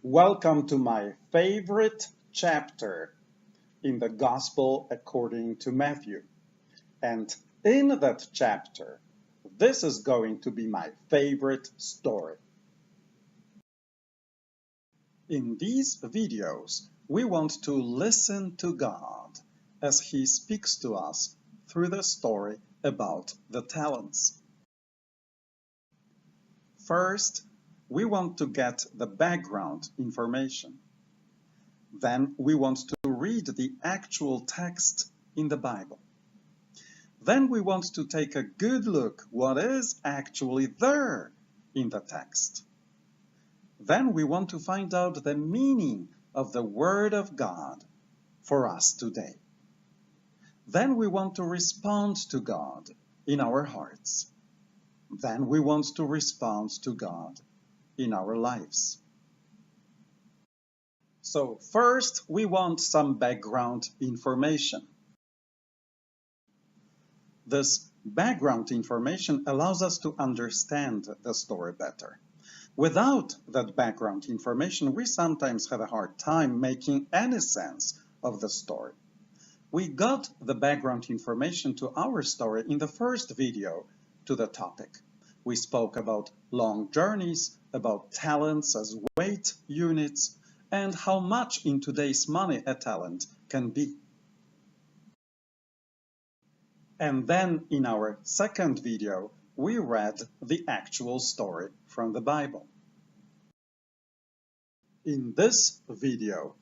Welcome to my favorite chapter in the Gospel according to Matthew. And in that chapter, this is going to be my favorite story. In these videos, we want to listen to God as He speaks to us through the story about the talents. First, we want to get the background information. Then we want to read the actual text in the Bible. Then we want to take a good look what is actually there in the text. Then we want to find out the meaning of the Word of God for us today. Then we want to respond to God in our hearts. Then we want to respond to God in our lives. So first, we want some background information. This background information allows us to understand the story better. Without that background information, we sometimes have a hard time making any sense of the story. We got the background information to our story in the first video to the topic. We spoke about long journeys, about talents as weight units, and how much in today's money a talent can be. And then in our second video, we read the actual story from the Bible. In this video,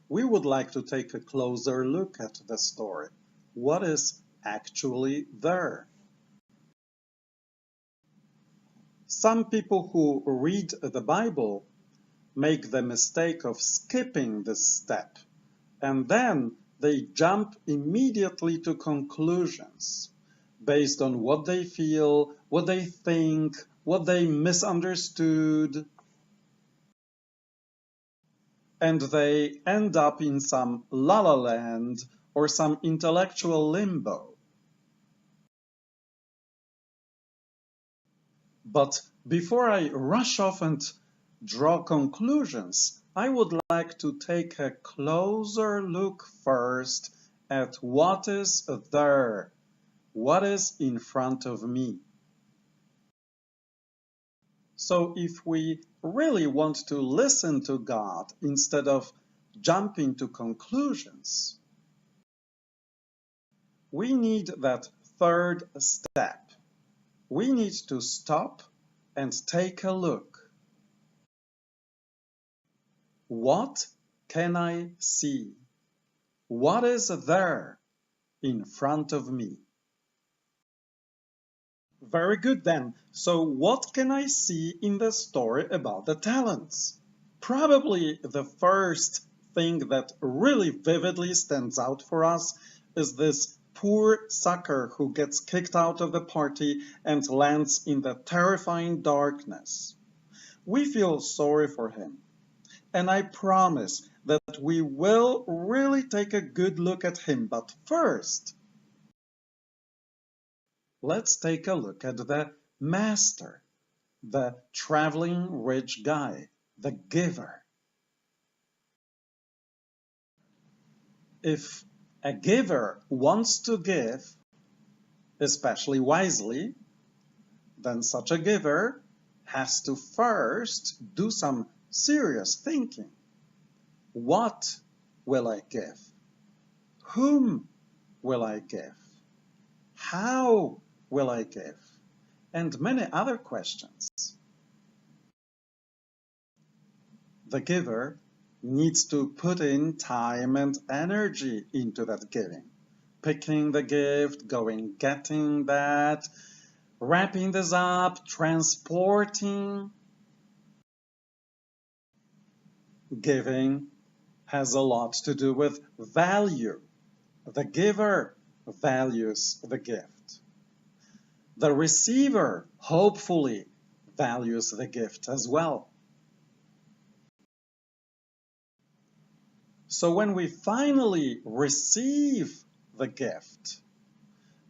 we would like to take a closer look at the story. What is actually there? Some people who read the Bible make the mistake of skipping this step, and then they jump immediately to conclusions based on what they feel, what they think, what they misunderstood, and they end up in some la-la land or some intellectual limbo. But before I rush off and draw conclusions, I would like to take a closer look first at what is there, what is in front of me. So if we really want to listen to God instead of jumping to conclusions, we need that third step. We need to stop and take a look. What can I see? What is there in front of me? Very good then. So what can I see in the story about the talents? Probably the first thing that really vividly stands out for us is this poor sucker who gets kicked out of the party and lands in the terrifying darkness. We feel sorry for him. And I promise that we will really take a good look at him. But first, let's take a look at the master, the traveling rich guy, the giver. If a giver wants to give, especially wisely, then such a giver has to first do some serious thinking. What will I give? Whom will I give? How will I give? And many other questions. The giver needs to put in time and energy into that giving. Picking the gift, going getting that, wrapping this up, transporting. Giving has a lot to do with value. The giver values the gift. The receiver hopefully values the gift as well. So when we finally receive the gift,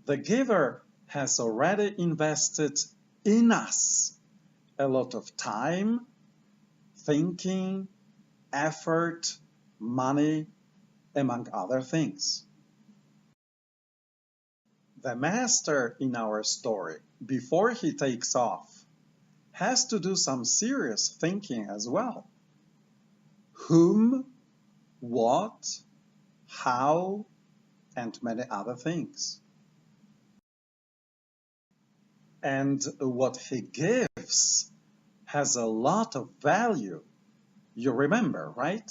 the giver has already invested in us a lot of time, thinking, effort, money, among other things. The master in our story, before he takes off, has to do some serious thinking as well. Whom, what, how, and many other things. And what he gives has a lot of value. You remember, right?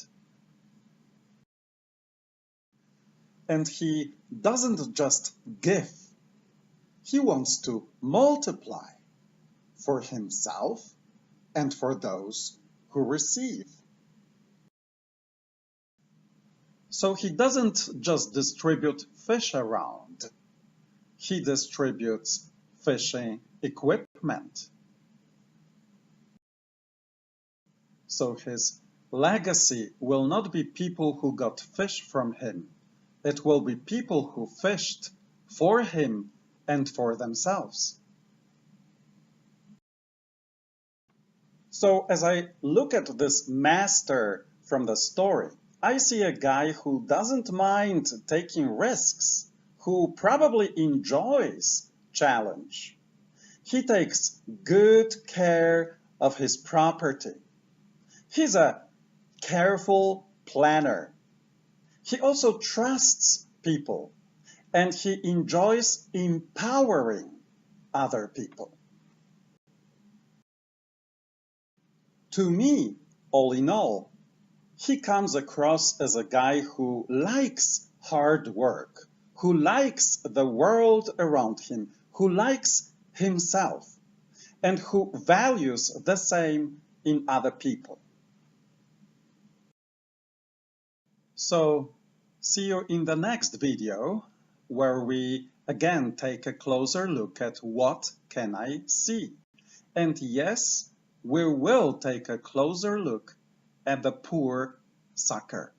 And he doesn't just give. He wants to multiply for himself and for those who receive. So he doesn't just distribute fish around. He distributes fishing equipment. So his legacy will not be people who got fish from him. It will be people who fished for him and for themselves. So as I look at this master from the story, I see a guy who doesn't mind taking risks, who probably enjoys challenge. He takes good care of his property. He's a careful planner. He also trusts people, and he enjoys empowering other people. To me, all in all, he comes across as a guy who likes hard work, who likes the world around him, who likes himself, and who values the same in other people. So, see you in the next video, where we again take a closer look at what can I see. And yes, we will take a closer look at the poor sucker.